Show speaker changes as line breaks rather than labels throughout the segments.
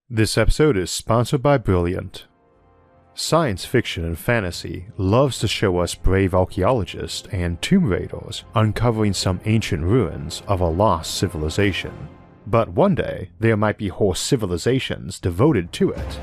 This episode is sponsored by Brilliant. Science fiction and fantasy loves to show us brave archaeologists and tomb raiders uncovering some ancient ruins of a lost civilization. But one day, there might be whole civilizations devoted to it.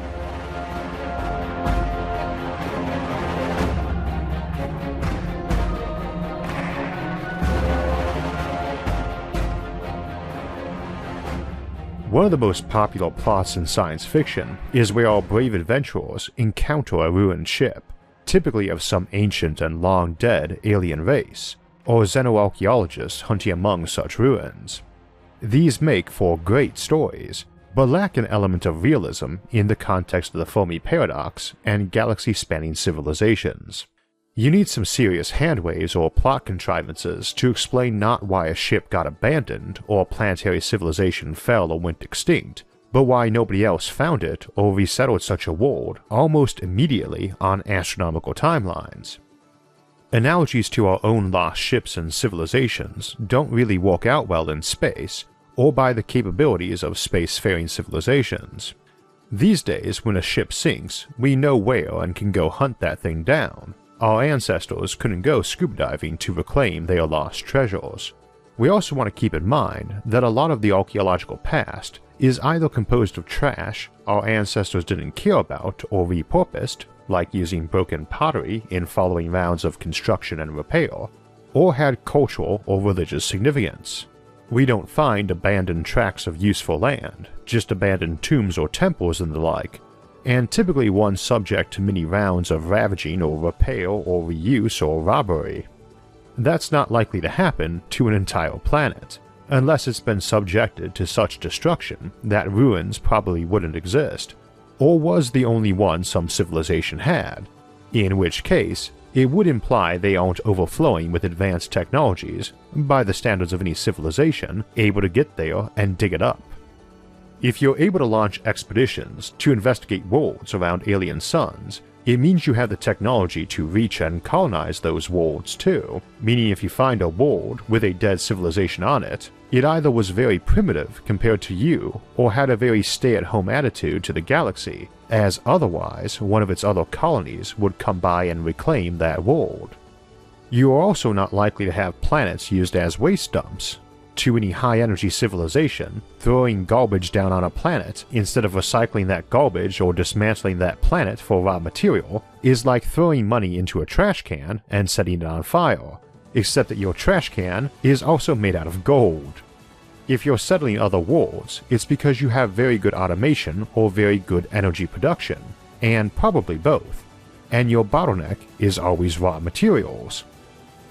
One of the most popular plots in science fiction is where our brave adventurers encounter a ruined ship, typically of some ancient and long-dead alien race, or xenoarchaeologists hunting among such ruins. These make for great stories, but lack an element of realism in the context of the Fermi Paradox and galaxy-spanning civilizations. You need some serious handwaves or plot contrivances to explain not why a ship got abandoned or a planetary civilization fell or went extinct, but why nobody else found it or resettled such a world almost immediately on astronomical timelines. Analogies to our own lost ships and civilizations don't really work out well in space, or by the capabilities of spacefaring civilizations. These days, when a ship sinks, we know where and can go hunt that thing down. Our ancestors couldn't go scuba diving to reclaim their lost treasures. We also want to keep in mind that a lot of the archaeological past is either composed of trash our ancestors didn't care about or repurposed, like using broken pottery in following rounds of construction and repair, or had cultural or religious significance. We don't find abandoned tracts of useful land, just abandoned tombs or temples and the like, and typically one subject to many rounds of ravaging or repair or reuse or robbery. That's not likely to happen to an entire planet, unless it's been subjected to such destruction that ruins probably wouldn't exist, or was the only one some civilization had, in which case it would imply they aren't overflowing with advanced technologies by the standards of any civilization able to get there and dig it up. If you're able to launch expeditions to investigate worlds around alien suns, it means you have the technology to reach and colonize those worlds too, meaning if you find a world with a dead civilization on it, it either was very primitive compared to you or had a very stay-at-home attitude to the galaxy, as otherwise one of its other colonies would come by and reclaim that world. You are also not likely to have planets used as waste dumps. To any high-energy civilization, throwing garbage down on a planet instead of recycling that garbage or dismantling that planet for raw material is like throwing money into a trash can and setting it on fire, except that your trash can is also made out of gold. If you're settling other worlds, it's because you have very good automation or very good energy production, and probably both, and your bottleneck is always raw materials.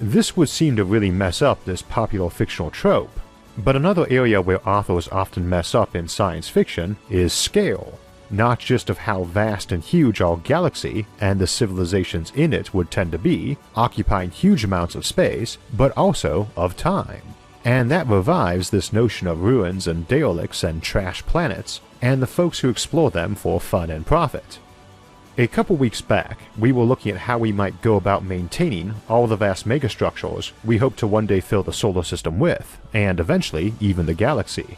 This would seem to really mess up this popular fictional trope, but another area where authors often mess up in science fiction is scale, not just of how vast and huge our galaxy and the civilizations in it would tend to be, occupying huge amounts of space, but also of time. And that revives this notion of ruins and derelicts and trash planets, and the folks who explore them for fun and profit. A couple weeks back, we were looking at how we might go about maintaining all the vast megastructures we hope to one day fill the solar system with, and eventually even the galaxy.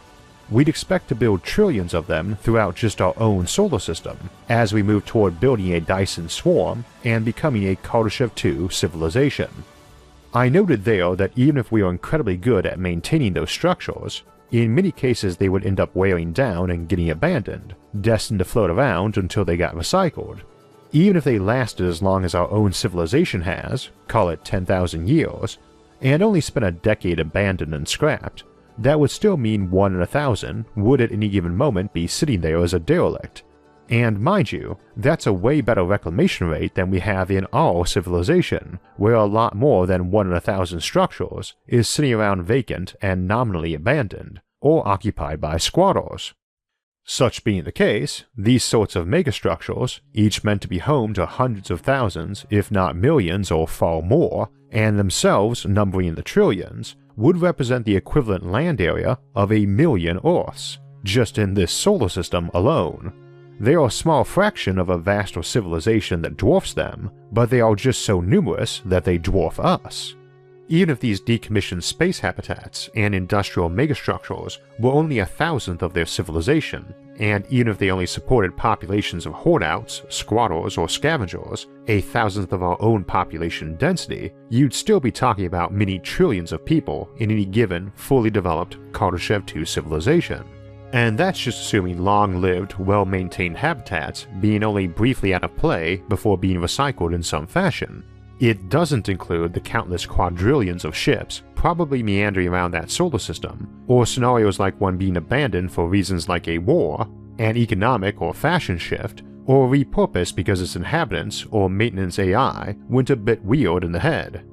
We'd expect to build trillions of them throughout just our own solar system, as we move toward building a Dyson swarm and becoming a Kardashev 2 civilization. I noted there that even if we are incredibly good at maintaining those structures, in many cases they would end up wearing down and getting abandoned, destined to float around until they got recycled. Even if they lasted as long as our own civilization has, call it 10,000 years, and only spent a decade abandoned and scrapped, that would still mean 1 in 1,000 would at any given moment be sitting there as a derelict. And mind you, that's a way better reclamation rate than we have in our civilization, where a lot more than 1 in 1,000 structures is sitting around vacant and nominally abandoned, or occupied by squatters. Such being the case, these sorts of megastructures, each meant to be home to hundreds of thousands, if not millions or far more, and themselves numbering in the trillions, would represent the equivalent land area of 1,000,000 Earths, just in this solar system alone. They are a small fraction of a vaster civilization that dwarfs them, but they are just so numerous that they dwarf us. Even if these decommissioned space habitats and industrial megastructures were only 1,000th of their civilization, and even if they only supported populations of hoardouts, squatters, or scavengers, 1,000th of our own population density, you'd still be talking about many trillions of people in any given, fully developed Kardashev 2 civilization. And that's just assuming long-lived, well-maintained habitats being only briefly out of play before being recycled in some fashion. It doesn't include the countless quadrillions of ships probably meandering around that solar system, or scenarios like one being abandoned for reasons like a war, an economic or fashion shift, or repurposed because its inhabitants or maintenance AI went a bit weird in the head.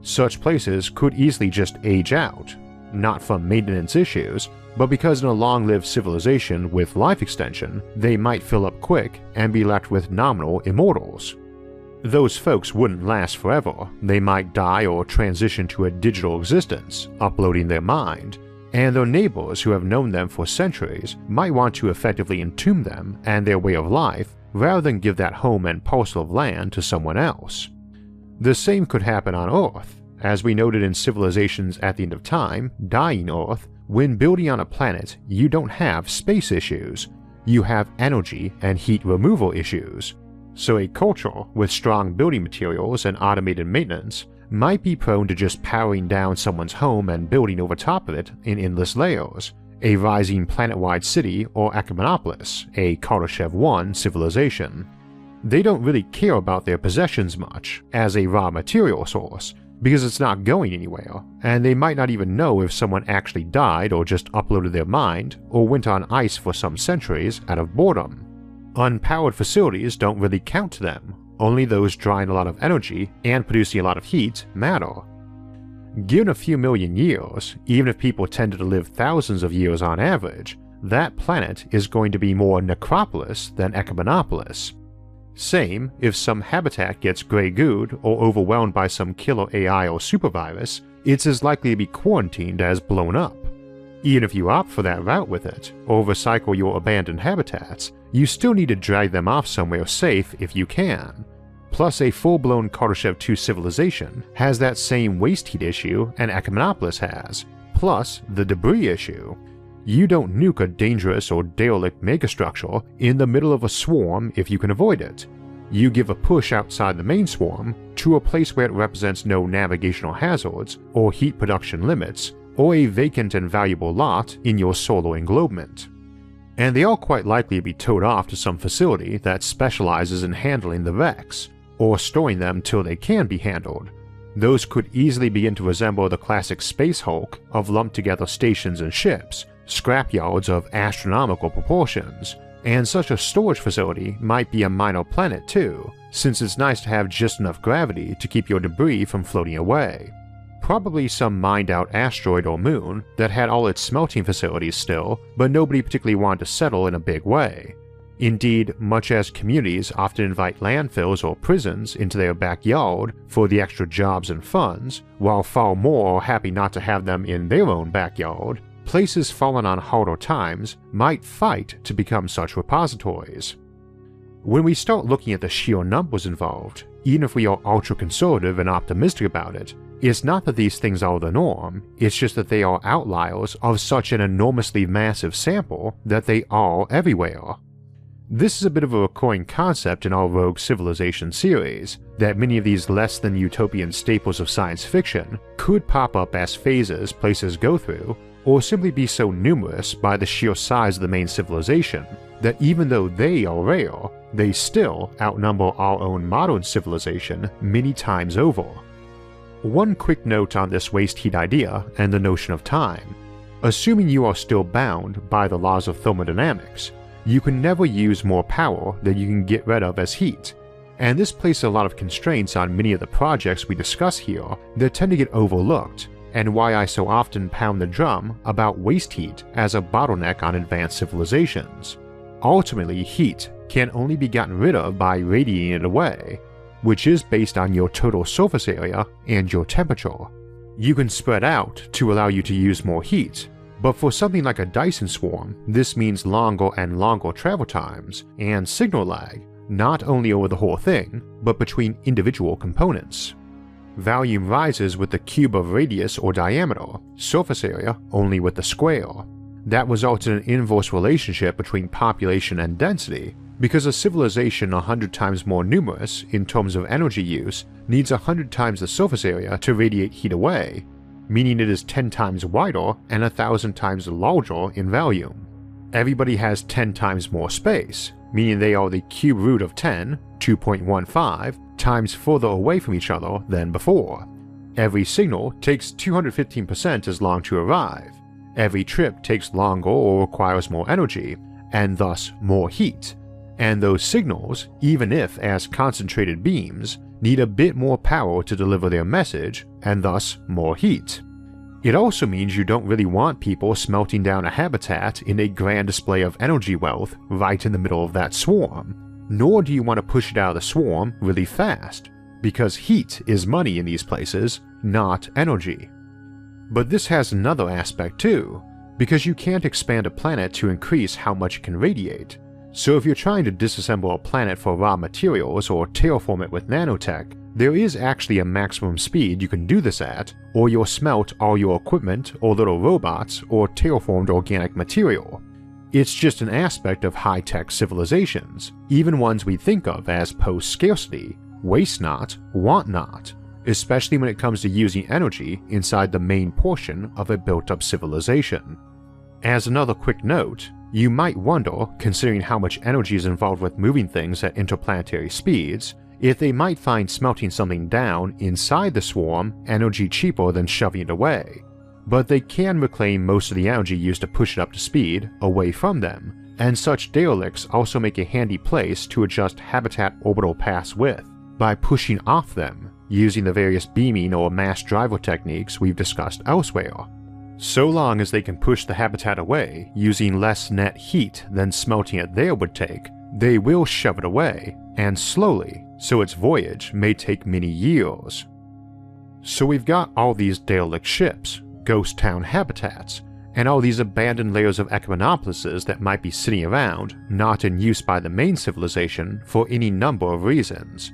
Such places could easily just age out, not from maintenance issues, but because in a long-lived civilization with life extension, they might fill up quick and be left with nominal immortals. Those folks wouldn't last forever, they might die or transition to a digital existence, uploading their mind, and their neighbors who have known them for centuries might want to effectively entomb them and their way of life rather than give that home and parcel of land to someone else. The same could happen on Earth, as we noted in Civilizations at the End of Time, Dying Earth. When building on a planet, you don't have space issues, you have energy and heat removal issues. So a culture with strong building materials and automated maintenance might be prone to just powering down someone's home and building over top of it in endless layers, a rising planet-wide city or Achaemenopolis, a Kardashev 1 civilization. They don't really care about their possessions much as a raw material source, because it's not going anywhere, and they might not even know if someone actually died or just uploaded their mind or went on ice for some centuries out of boredom. Unpowered facilities don't really count to them, only those drawing a lot of energy and producing a lot of heat matter. Given a few million years, even if people tended to live thousands of years on average, that planet is going to be more necropolis than Achaemenopolis. Same if some habitat gets grey-gooed or overwhelmed by some killer AI or supervirus, it's as likely to be quarantined as blown up. Even if you opt for that route with it, or recycle your abandoned habitats, you still need to drag them off somewhere safe if you can. Plus, a full-blown Kardashev 2 civilization has that same waste heat issue an Achaemenopolis has, plus the debris issue. You don't nuke a dangerous or derelict megastructure in the middle of a swarm if you can avoid it. You give a push outside the main swarm to a place where it represents no navigational hazards or heat production limits, or a vacant and valuable lot in your solar englobement. And they are quite likely to be towed off to some facility that specializes in handling the wrecks, or storing them till they can be handled. Those could easily begin to resemble the classic space hulk of lumped together stations and ships, scrapyards of astronomical proportions, and such a storage facility might be a minor planet too, since it's nice to have just enough gravity to keep your debris from floating away. Probably some mined-out asteroid or moon that had all its smelting facilities still, but nobody particularly wanted to settle in a big way. Indeed, much as communities often invite landfills or prisons into their backyard for the extra jobs and funds, while far more are happy not to have them in their own backyard, places fallen on harder times might fight to become such repositories. When we start looking at the sheer numbers involved, even if we are ultra-conservative and optimistic about it, it's not that these things are the norm, it's just that they are outliers of such an enormously massive sample that they are everywhere. This is a bit of a recurring concept in our Rogue Civilization series, that many of these less than utopian staples of science fiction could pop up as phases places go through, or simply be so numerous by the sheer size of the main civilization that even though they are rare, they still outnumber our own modern civilization many times over. One quick note on this waste heat idea and the notion of time. Assuming you are still bound by the laws of thermodynamics, you can never use more power than you can get rid of as heat, and this places a lot of constraints on many of the projects we discuss here that tend to get overlooked, and why I so often pound the drum about waste heat as a bottleneck on advanced civilizations. Ultimately, heat can only be gotten rid of by radiating it away, which is based on your total surface area and your temperature. You can spread out to allow you to use more heat, but for something like a Dyson swarm, this means longer and longer travel times and signal lag, not only over the whole thing, but between individual components. volume rises with the cube of radius or diameter, surface area only with the square. That results in an inverse relationship between population and density, because a civilization 100 times more numerous in terms of energy use needs 100 times the surface area to radiate heat away, meaning it is 10 times wider and 1,000 times larger in volume. Everybody has 10 times more space, meaning they are the cube root of 10, 2.15, times further away from each other than before. Every signal takes 215% as long to arrive. Every trip takes longer or requires more energy, and thus more heat. And those signals, even if as concentrated beams, need a bit more power to deliver their message, and thus more heat. It also means you don't really want people smelting down a habitat in a grand display of energy wealth right in the middle of that swarm, nor do you want to push it out of the swarm really fast, because heat is money in these places, not energy. But this has another aspect too, because you can't expand a planet to increase how much it can radiate. So if you're trying to disassemble a planet for raw materials or terraform it with nanotech, there is actually a maximum speed you can do this at, or you'll smelt all your equipment or little robots or terraformed organic material. It's just an aspect of high-tech civilizations, even ones we think of as post-scarcity, waste not, want not, especially when it comes to using energy inside the main portion of a built-up civilization. As another quick note, you might wonder, considering how much energy is involved with moving things at interplanetary speeds, if they might find smelting something down inside the swarm energy cheaper than shoving it away. But they can reclaim most of the energy used to push it up to speed away from them, and such derelicts also make a handy place to adjust habitat orbital paths with, by pushing off them, using the various beaming or mass driver techniques we've discussed elsewhere. So long as they can push the habitat away using less net heat than smelting it there would take, they will shove it away, and slowly, so its voyage may take many years. So we've got all these derelict ships, ghost town habitats, and all these abandoned layers of ecomonopolises that might be sitting around, not in use by the main civilization for any number of reasons.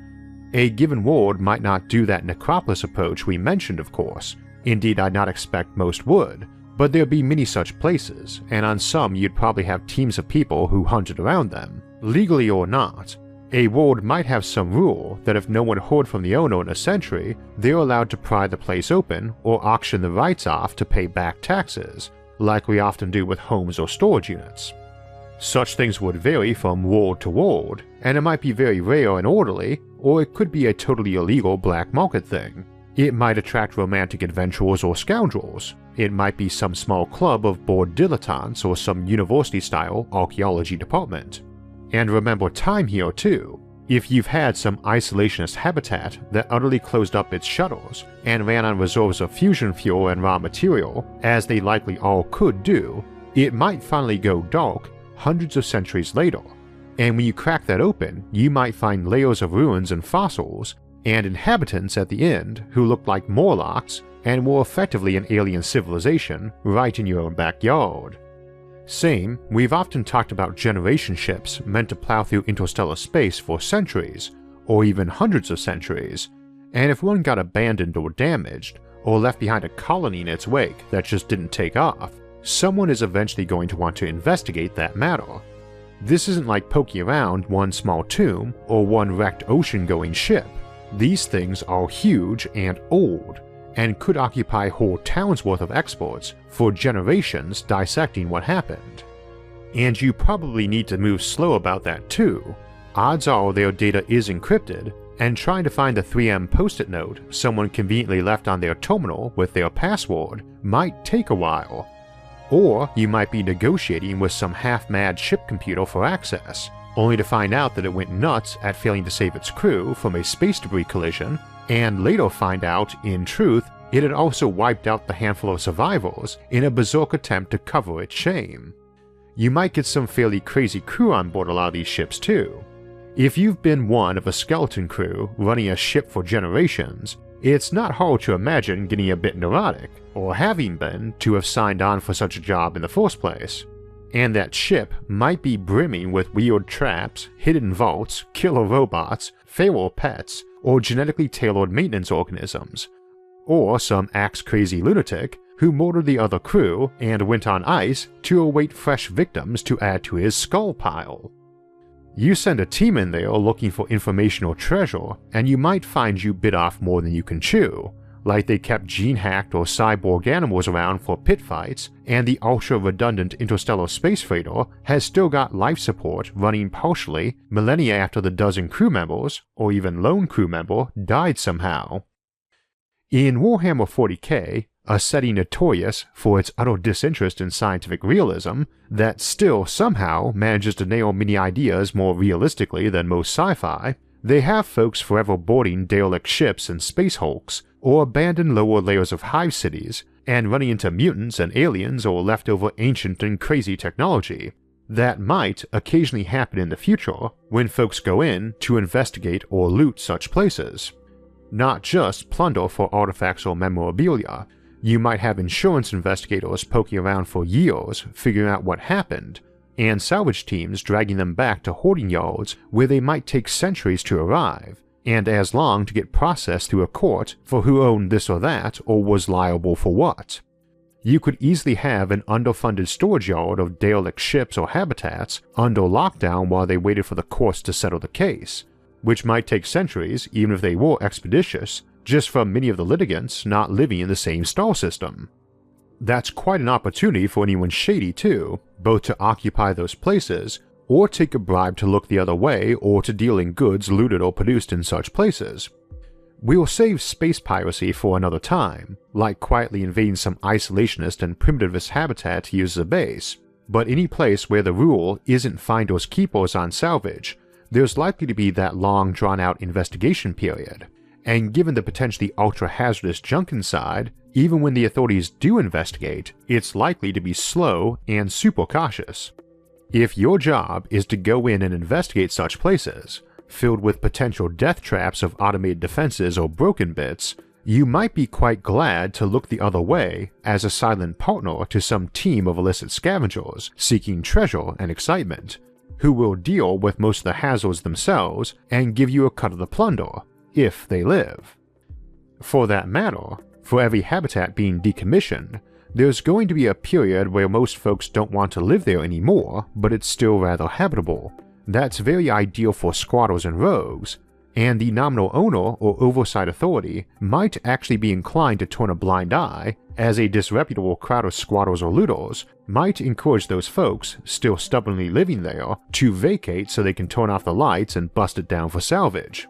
A given world might not do that necropolis approach we mentioned, of course. Indeed, I'd not expect most would, but there'd be many such places, and on some you'd probably have teams of people who hunted around them, legally or not. A world might have some rule that if no one heard from the owner in a century, they're allowed to pry the place open or auction the rights off to pay back taxes, like we often do with homes or storage units. Such things would vary from world to world, and it might be very rare and orderly, or it could be a totally illegal black market thing. It might attract romantic adventurers or scoundrels. It might be some small club of bored dilettantes or some university-style archaeology department. And remember time here too. If you've had some isolationist habitat that utterly closed up its shutters and ran on reserves of fusion fuel and raw material, as they likely all could do, it might finally go dark hundreds of centuries later. And when you crack that open, you might find layers of ruins and fossils, and inhabitants at the end who looked like Morlocks and were effectively an alien civilization right in your own backyard. Same, we've often talked about generation ships meant to plow through interstellar space for centuries, or even hundreds of centuries, and if one got abandoned or damaged, or left behind a colony in its wake that just didn't take off, someone is eventually going to want to investigate that matter. This isn't like poking around one small tomb or one wrecked ocean-going ship. These things are huge and old, and could occupy whole towns worth of experts for generations dissecting what happened. And you probably need to move slow about that too. Odds are their data is encrypted, and trying to find the 3M post-it note someone conveniently left on their terminal with their password might take a while. Or you might be negotiating with some half-mad ship computer for access, only to find out that it went nuts at failing to save its crew from a space debris collision, and later find out, in truth, it had also wiped out the handful of survivors in a berserk attempt to cover its shame. You might get some fairly crazy crew on board a lot of these ships too. If you've been one of a skeleton crew running a ship for generations, it's not hard to imagine getting a bit neurotic, or having been, to have signed on for such a job in the first place. And that ship might be brimming with weird traps, hidden vaults, killer robots, feral pets, or genetically tailored maintenance organisms, or some axe-crazy lunatic who murdered the other crew and went on ice to await fresh victims to add to his skull pile. You send a team in there looking for information or treasure, and you might find you bit off more than you can chew, like they kept gene-hacked or cyborg animals around for pit fights, and the ultra-redundant interstellar space freighter has still got life support running partially millennia after the dozen crew members, or even lone crew member, died somehow. In Warhammer 40k, a setting notorious for its utter disinterest in scientific realism that still somehow manages to nail many ideas more realistically than most sci-fi, they have folks forever boarding derelict ships and space hulks, or abandoned lower layers of hive cities, and running into mutants and aliens or leftover ancient and crazy technology. That might occasionally happen in the future when folks go in to investigate or loot such places. Not just plunder for artifacts or memorabilia. You might have insurance investigators poking around for years figuring out what happened, and salvage teams dragging them back to hoarding yards where they might take centuries to arrive, and as long to get processed through a court for who owned this or that or was liable for what. You could easily have an underfunded storage yard of derelict ships or habitats under lockdown while they waited for the courts to settle the case, which might take centuries even if they were expeditious, just from many of the litigants not living in the same star system. That's quite an opportunity for anyone shady too, both to occupy those places, or take a bribe to look the other way or to deal in goods looted or produced in such places. We'll save space piracy for another time, like quietly invading some isolationist and primitivist habitat to use as a base, but any place where the rule isn't finders keepers on salvage, there's likely to be that long drawn-out investigation period. And given the potentially ultra-hazardous junk inside, even when the authorities do investigate, it's likely to be slow and super cautious. If your job is to go in and investigate such places, filled with potential death traps of automated defenses or broken bits, you might be quite glad to look the other way as a silent partner to some team of illicit scavengers seeking treasure and excitement, who will deal with most of the hazards themselves and give you a cut of the plunder, if they live. For that matter, for every habitat being decommissioned, there's going to be a period where most folks don't want to live there anymore, but it's still rather habitable. That's very ideal for squatters and rogues, and the nominal owner or oversight authority might actually be inclined to turn a blind eye, as a disreputable crowd of squatters or looters might encourage those folks still stubbornly living there to vacate so they can turn off the lights and bust it down for salvage.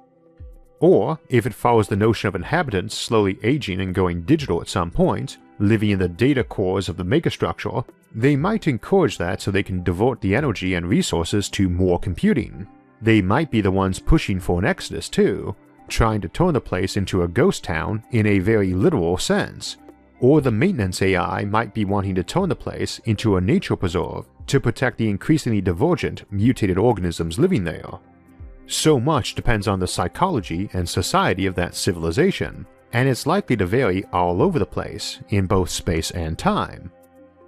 Or, if it follows the notion of inhabitants slowly aging and going digital at some point, living in the data cores of the megastructure, they might encourage that so they can divert the energy and resources to more computing. They might be the ones pushing for an exodus too, trying to turn the place into a ghost town in a very literal sense. Or the maintenance AI might be wanting to turn the place into a nature preserve to protect the increasingly divergent, mutated organisms living there. So much depends on the psychology and society of that civilization, and it's likely to vary all over the place, in both space and time.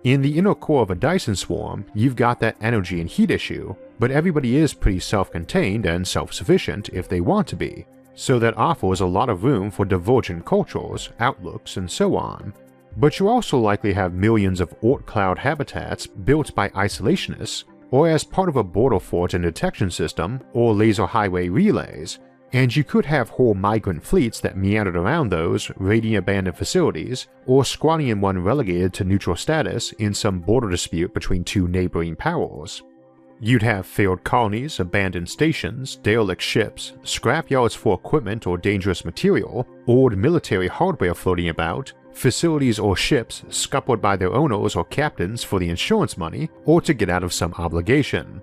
In the inner core of a Dyson swarm, you've got that energy and heat issue, but everybody is pretty self-contained and self-sufficient if they want to be, so that offers a lot of room for divergent cultures, outlooks, and so on. But you also likely have millions of Oort cloud habitats built by isolationists, or as part of a border fort and detection system, or laser highway relays, and you could have whole migrant fleets that meandered around those, raiding abandoned facilities, or squatting in one relegated to neutral status in some border dispute between two neighboring powers. You'd have failed colonies, abandoned stations, derelict ships, scrapyards for equipment or dangerous material, old military hardware floating about, facilities or ships scuppered by their owners or captains for the insurance money or to get out of some obligation.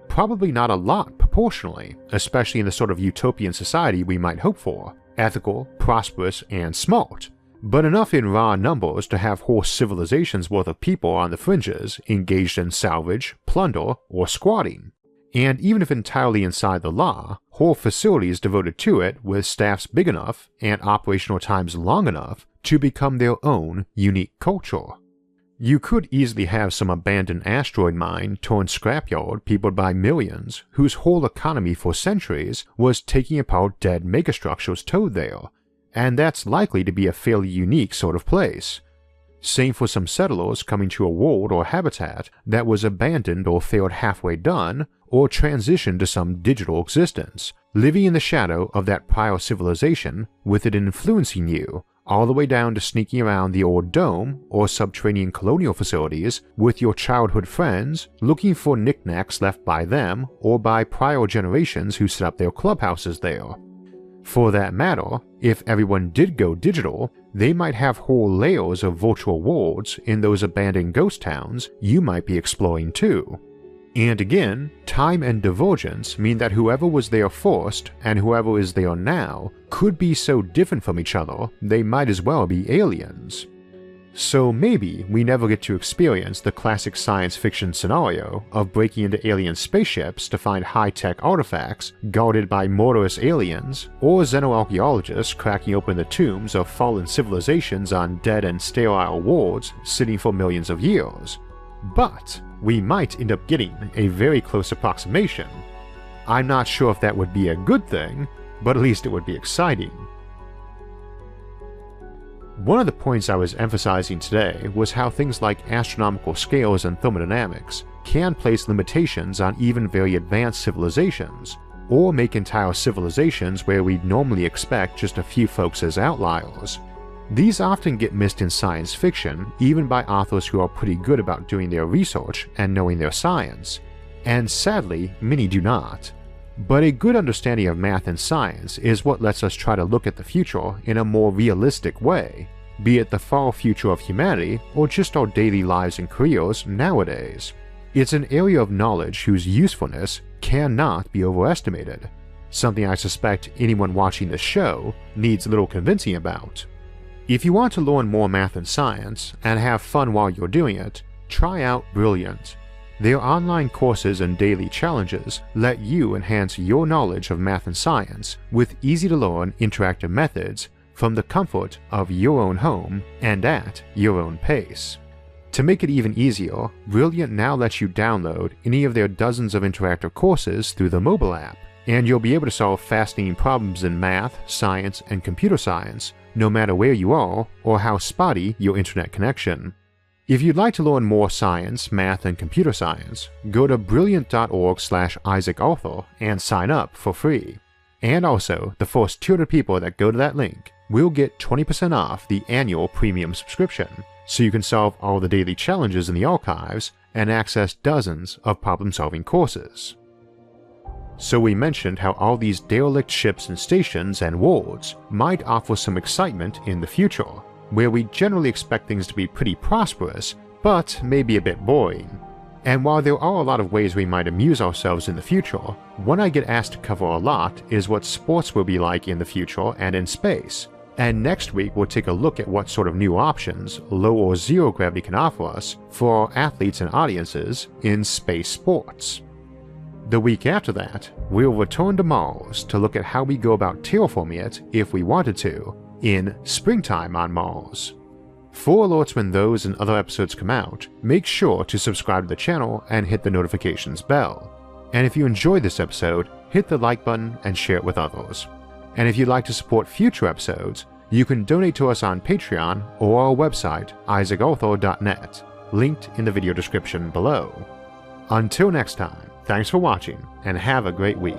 Probably not a lot proportionally, especially in the sort of utopian society we might hope for, ethical, prosperous, and smart, but enough in raw numbers to have whole civilizations worth of people on the fringes engaged in salvage, plunder, or squatting. And even if entirely inside the law, whole facilities devoted to it with staffs big enough and operational times long enough to become their own unique culture. You could easily have some abandoned asteroid mine turned scrapyard peopled by millions whose whole economy for centuries was taking apart dead megastructures towed there, and that's likely to be a fairly unique sort of place. Same for some settlers coming to a world or habitat that was abandoned or failed halfway done, or transitioned to some digital existence, living in the shadow of that prior civilization with it influencing you, all the way down to sneaking around the old dome or subterranean colonial facilities with your childhood friends looking for knickknacks left by them or by prior generations who set up their clubhouses there. For that matter, if everyone did go digital, they might have whole layers of virtual worlds in those abandoned ghost towns you might be exploring too. And again, time and divergence mean that whoever was there first and whoever is there now could be so different from each other they might as well be aliens. So maybe we never get to experience the classic science fiction scenario of breaking into alien spaceships to find high-tech artifacts guarded by murderous aliens, or xenoarchaeologists cracking open the tombs of fallen civilizations on dead and sterile worlds sitting for millions of years. But we might end up getting a very close approximation. I'm not sure if that would be a good thing, but at least it would be exciting. One of the points I was emphasizing today was how things like astronomical scales and thermodynamics can place limitations on even very advanced civilizations, or make entire civilizations where we'd normally expect just a few folks as outliers. These often get missed in science fiction, even by authors who are pretty good about doing their research and knowing their science, and sadly, many do not. But a good understanding of math and science is what lets us try to look at the future in a more realistic way, be it the far future of humanity or just our daily lives and careers nowadays. It's an area of knowledge whose usefulness cannot be overestimated, something I suspect anyone watching this show needs little convincing about. If you want to learn more math and science and have fun while you're doing it, try out Brilliant. Their online courses and daily challenges let you enhance your knowledge of math and science with easy-to-learn interactive methods from the comfort of your own home and at your own pace. To make it even easier, Brilliant now lets you download any of their dozens of interactive courses through the mobile app, and you'll be able to solve fascinating problems in math, science, and computer science, no matter where you are or how spotty your internet connection. If you'd like to learn more science, math, and computer science, go to brilliant.org/IsaacArthur and sign up for free. And also, the first 200 people that go to that link will get 20% off the annual premium subscription, so you can solve all the daily challenges in the archives and access dozens of problem-solving courses. So we mentioned how all these derelict ships and stations and worlds might offer some excitement in the future, where we generally expect things to be pretty prosperous, but maybe a bit boring. And while there are a lot of ways we might amuse ourselves in the future, one I get asked to cover a lot is what sports will be like in the future and in space. And next week we'll take a look at what sort of new options low or zero gravity can offer us for our athletes and audiences in space sports. The week after that, we'll return to Mars to look at how we go about terraforming it if we wanted to, in Springtime on Mars. For alerts when those and other episodes come out, make sure to subscribe to the channel and hit the notifications bell. And if you enjoyed this episode, hit the like button and share it with others. And if you'd like to support future episodes, you can donate to us on Patreon or our website, isaacarthur.net, linked in the video description below. Until next time, thanks for watching and have a great week.